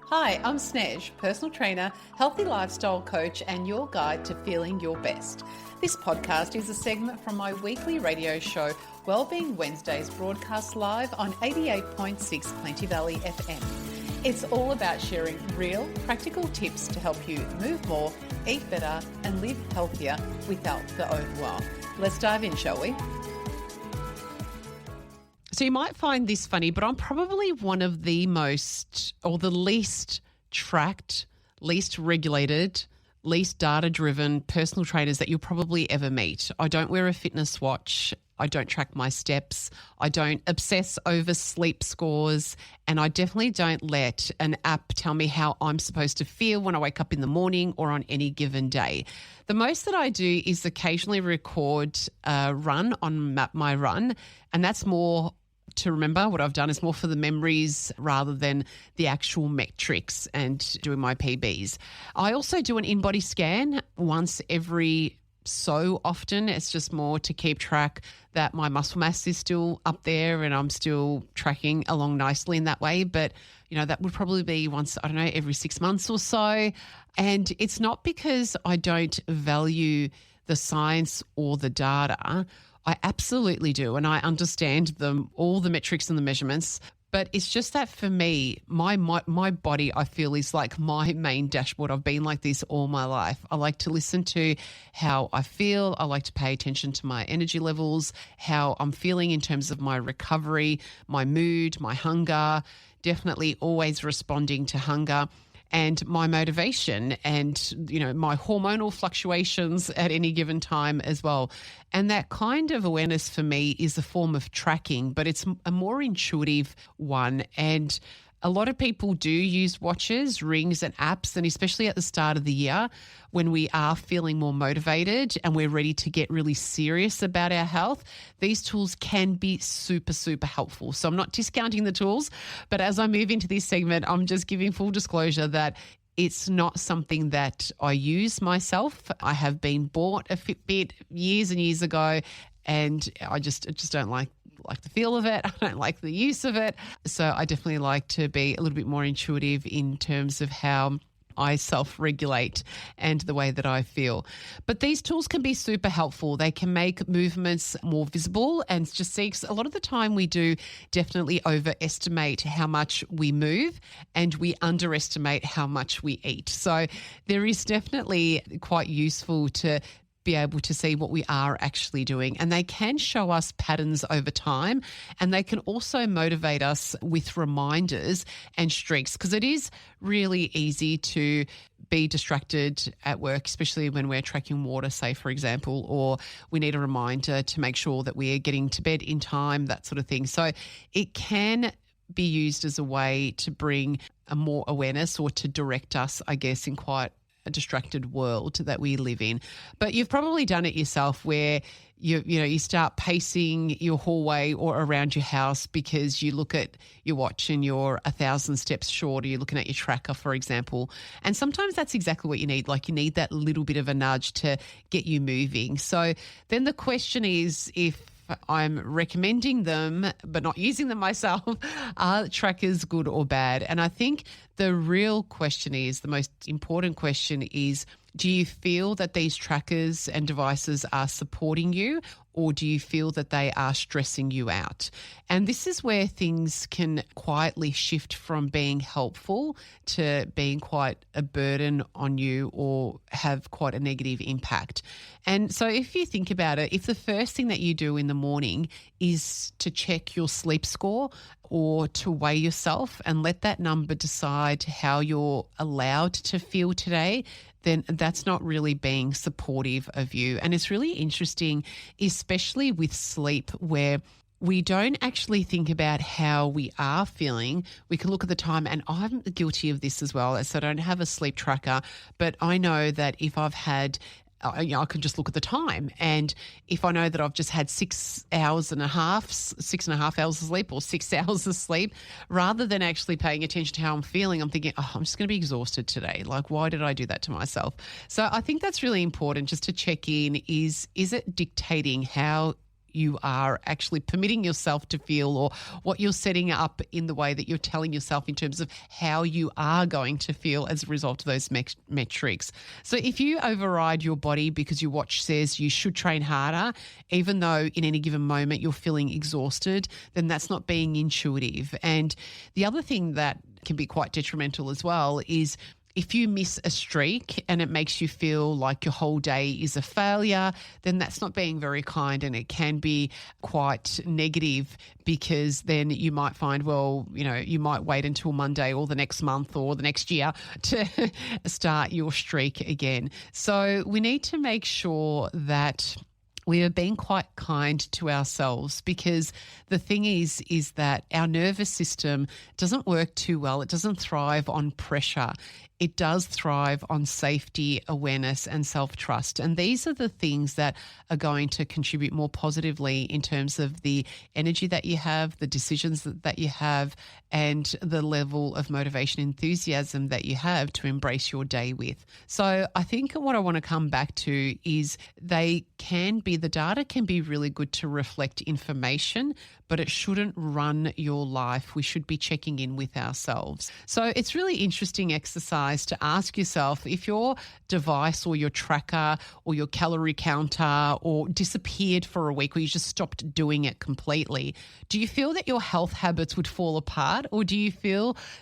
Hi, I'm Snez, personal trainer, healthy lifestyle coach, and your guide to feeling your best. This podcast is a segment from my weekly radio show, Wellbeing Wednesdays, broadcast live on 88.6 Plenty Valley FM. It's all about sharing real, practical tips to help you move more, eat better, and live healthier without the overwhelm. Let's dive in, shall we? So you might find this funny, but I'm probably one of the most or the least tracked, least regulated, least data-driven personal trainers that you'll probably ever meet. I don't wear a fitness watch. I don't track my steps. I don't obsess over sleep scores. And I definitely don't let an app tell me how I'm supposed to feel when I wake up in the morning or on any given day. The most that I do is occasionally record a run on Map My Run, and that's more to remember. What I've done is more for the memories rather than the actual metrics and doing my PBs. I also do an in-body scan once every so often. It's just more to keep track that my muscle mass is still up there and I'm still tracking along nicely in that way. But, you know, that would probably be once, I don't know, every 6 months or so. And it's not because I don't value the science or the data. I absolutely do, and I understand all the metrics and the measurements, but it's just that for me, my body, I feel, is like my main dashboard. I've been like this all my life. I like to listen to how I feel. I like to pay attention to my energy levels, how I'm feeling in terms of my recovery, my mood, my hunger, definitely always responding to hunger, and my motivation and, you know, my hormonal fluctuations at any given time as well. And that kind of awareness for me is a form of tracking, but it's a more intuitive one. And a lot of people do use watches, rings and apps, and especially at the start of the year when we are feeling more motivated and we're ready to get really serious about our health, these tools can be super, super helpful. So I'm not discounting the tools, but as I move into this segment, I'm just giving full disclosure that it's not something that I use myself. I have been bought a Fitbit years and years ago, and I just don't like the feel of it. I don't like the use of it. So I definitely like to be a little bit more intuitive in terms of how I self-regulate and the way that I feel. But these tools can be super helpful. They can make movements more visible and just see, 'cause a lot of the time we do definitely overestimate how much we move and we underestimate how much we eat. So there is definitely quite useful to be able to see what we are actually doing. And they can show us patterns over time, and they can also motivate us with reminders and streaks, because it is really easy to be distracted at work, especially when we're tracking water, say, for example, or we need a reminder to make sure that we are getting to bed in time, that sort of thing. So it can be used as a way to bring a more awareness or to direct us, I guess, in quite a distracted world that we live in. But you've probably done it yourself where you start pacing your hallway or around your house because you look at your watch and you're 1,000 steps short, or you're looking at your tracker, for example. And sometimes that's exactly what you need. Like, you need that little bit of a nudge to get you moving. So then the question is, if I'm recommending them but not using them myself, are trackers good or bad? And I think the real question is, the most important question is, do you feel that these trackers and devices are supporting you, or do you feel that they are stressing you out? And this is where things can quietly shift from being helpful to being quite a burden on you or have quite a negative impact. And so if you think about it, if the first thing that you do in the morning is to check your sleep score or to weigh yourself and let that number decide how you're allowed to feel today, then that's not really being supportive of you. And it's really interesting, especially with sleep, where we don't actually think about how we are feeling. We can look at the time, and I'm guilty of this as well. So I don't have a sleep tracker, but I know that if I've had I can just look at the time, and if I know that I've just had 6.5 hours of sleep or 6 hours of sleep, rather than actually paying attention to how I'm feeling, I'm thinking, I'm just going to be exhausted today. Like, why did I do that to myself? So I think that's really important, just to check in. Is it dictating how you are actually permitting yourself to feel, or what you're setting up in the way that you're telling yourself in terms of how you are going to feel as a result of those metrics. So if you override your body because your watch says you should train harder, even though in any given moment you're feeling exhausted, then that's not being intuitive. And the other thing that can be quite detrimental as well is if you miss a streak and it makes you feel like your whole day is a failure, then that's not being very kind, and it can be quite negative, because then you might find, well, you might wait until Monday or the next month or the next year to start your streak again. So we need to make sure that we are being quite kind to ourselves, because the thing is that our nervous system doesn't work too well. It doesn't thrive on pressure. It does thrive on safety, awareness, and self-trust. And these are the things that are going to contribute more positively in terms of the energy that you have, the decisions that you have, and the level of motivation, enthusiasm that you have to embrace your day with. So I think what I want to come back to is the data can be really good to reflect information, but it shouldn't run your life. We should be checking in with ourselves. So it's really interesting exercise to ask yourself, if your device or your tracker or your calorie counter or disappeared for a week, or you just stopped doing it completely, do you feel that your health habits would fall apart, or do you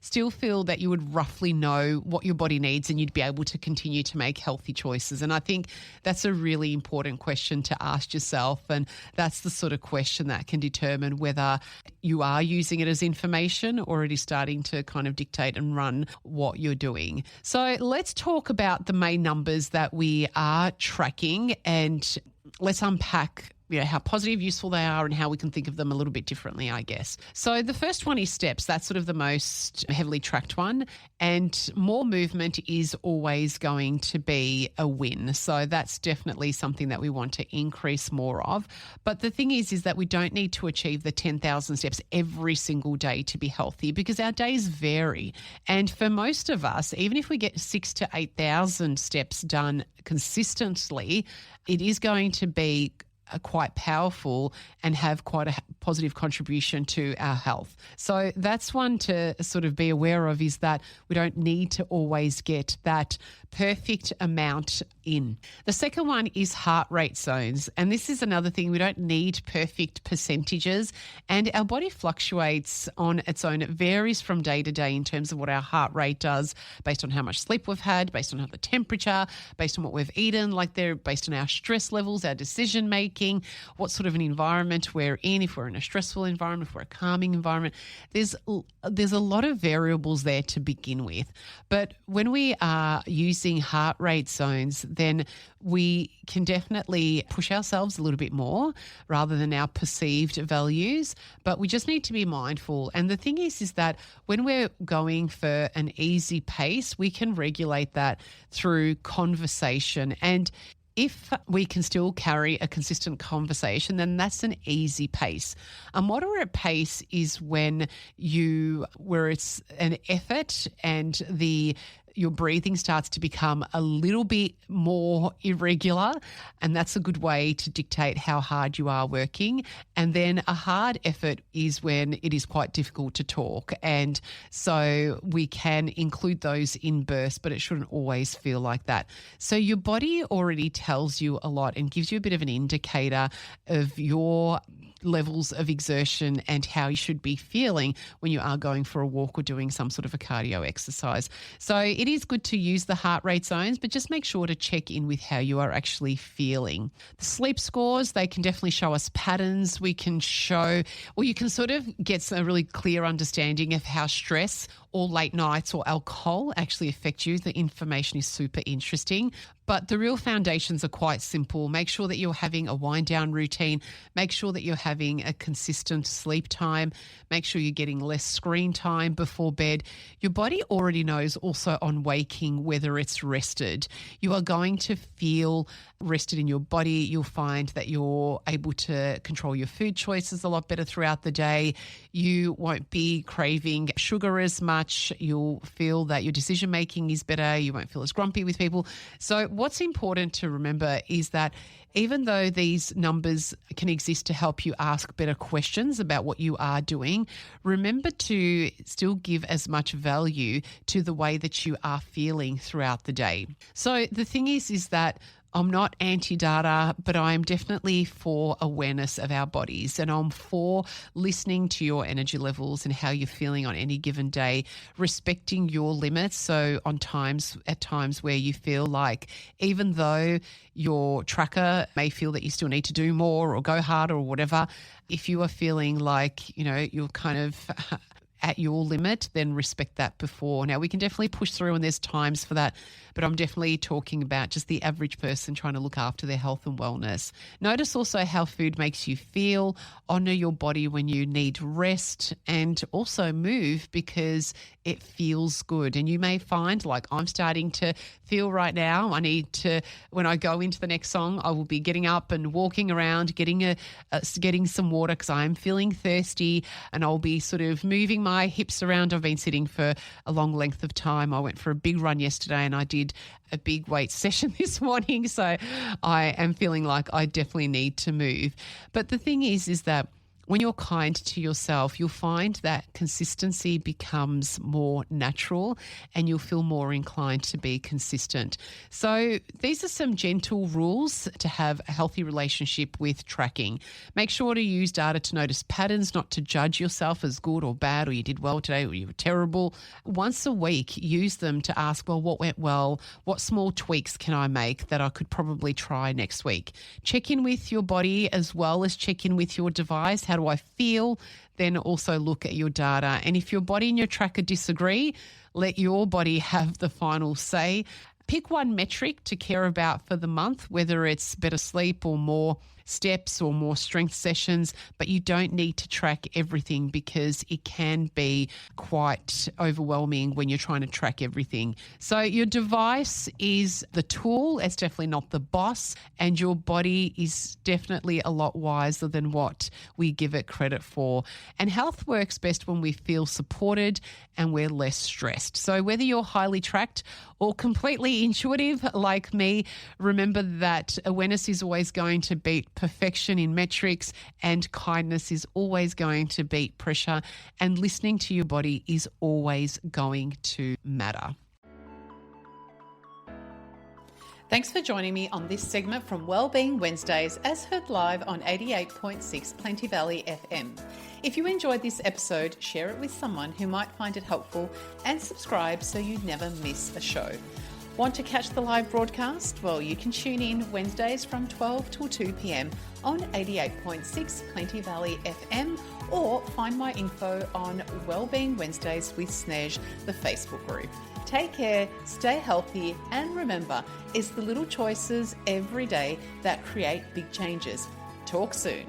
still feel that you would roughly know what your body needs and you'd be able to continue to make healthy choices? And I think that's a really important question to ask yourself, and that's the sort of question that can determine whether you are using it as information or it is starting to kind of dictate and run what you're doing. So let's talk about the main numbers that we are tracking, and let's unpack how positive, useful they are, and how we can think of them a little bit differently, I guess. So the first one is steps. That's sort of the most heavily tracked one. And more movement is always going to be a win. So that's definitely something that we want to increase more of. But the thing is that we don't need to achieve the 10,000 steps every single day to be healthy, because our days vary. And for most of us, even if we get 6,000 to 8,000 steps done consistently, it is going to be quite powerful and have quite a positive contribution to our health. So that's one to sort of be aware of, is that we don't need to always get that perfect amount in. The second one is heart rate zones. And this is another thing. We don't need perfect percentages, and our body fluctuates on its own. It varies from day to day in terms of what our heart rate does, based on how much sleep we've had, based on the temperature, based on what we've eaten, based on our stress levels, our decision making, what sort of an environment we're in, if we're in a stressful environment, if we're a calming environment. There's a lot of variables there to begin with. But when we are using heart rate zones, then we can definitely push ourselves a little bit more rather than our perceived values. But we just need to be mindful. And the thing is that when we're going for an easy pace, we can regulate that through conversation. And if we can still carry a consistent conversation, then that's an easy pace. A moderate pace is where it's an effort and your breathing starts to become a little bit more irregular, and that's a good way to dictate how hard you are working. And then a hard effort is when it is quite difficult to talk, and so we can include those in bursts, but it shouldn't always feel like that. So your body already tells you a lot and gives you a bit of an indicator of your levels of exertion and how you should be feeling when you are going for a walk or doing some sort of a cardio exercise. So it is good to use the heart rate zones, but just make sure to check in with how you are actually feeling. The sleep scores, they can definitely show us patterns. You can sort of get a really clear understanding of how stress or late nights or alcohol actually affect you. The information is super interesting. But the real foundations are quite simple. Make sure that you're having a wind down routine. Make sure that you're having a consistent sleep time. Make sure you're getting less screen time before bed. Your body already knows also on waking whether it's rested. You are going to feel rested in your body. You'll find that you're able to control your food choices a lot better throughout the day. You won't be craving sugar as much. much. You'll feel that your decision making is better. You won't feel as grumpy with people. So what's important to remember is that even though these numbers can exist to help you ask better questions about what you are doing, remember to still give as much value to the way that you are feeling throughout the day. So the thing is that I'm not anti-data, but I'm definitely for awareness of our bodies, and I'm for listening to your energy levels and how you're feeling on any given day, respecting your limits. So at times where you feel like even though your tracker may feel that you still need to do more or go harder or whatever, if you are feeling like, you're kind of at your limit, then respect that before. Now, we can definitely push through and there's times for that, but I'm definitely talking about just the average person trying to look after their health and wellness. Notice also how food makes you feel. Honor your body when you need rest, and also move because it feels good. And you may find, like I'm starting to feel right now, I need to, when I go into the next song, I will be getting up and walking around, getting some water because I'm feeling thirsty, and I'll be sort of moving my hips around. I've been sitting for a long length of time. I went for a big run yesterday and I did a big weight session this morning. So I am feeling like I definitely need to move. But the thing is that when you're kind to yourself, you'll find that consistency becomes more natural and you'll feel more inclined to be consistent. So these are some gentle rules to have a healthy relationship with tracking. Make sure to use data to notice patterns, not to judge yourself as good or bad, or you did well today or you were terrible. Once a week, use them to ask, well, what went well? What small tweaks can I make that I could probably try next week? Check in with your body as well as check in with your device. How do I feel? Then also look at your data. And if your body and your tracker disagree, let your body have the final say. Pick one metric to care about for the month, whether it's better sleep or more steps or more strength sessions, but you don't need to track everything because it can be quite overwhelming when you're trying to track everything. So your device is the tool, it's definitely not the boss, and your body is definitely a lot wiser than what we give it credit for. And health works best when we feel supported and we're less stressed. So whether you're highly tracked or completely intuitive like me, remember that awareness is always going to beat perfection in metrics, and kindness is always going to beat pressure, and listening to your body is always going to matter. Thanks for joining me on this segment from Wellbeing Wednesdays, as heard live on 88.6 Plenty Valley FM. If you enjoyed this episode, share it with someone who might find it helpful, and subscribe so you never miss a show. Want to catch the live broadcast? Well, you can tune in Wednesdays from 12 till 2 p.m. on 88.6 Plenty Valley FM, or find my info on Wellbeing Wednesdays with Snez, the Facebook group. Take care, stay healthy, and remember, it's the little choices every day that create big changes. Talk soon.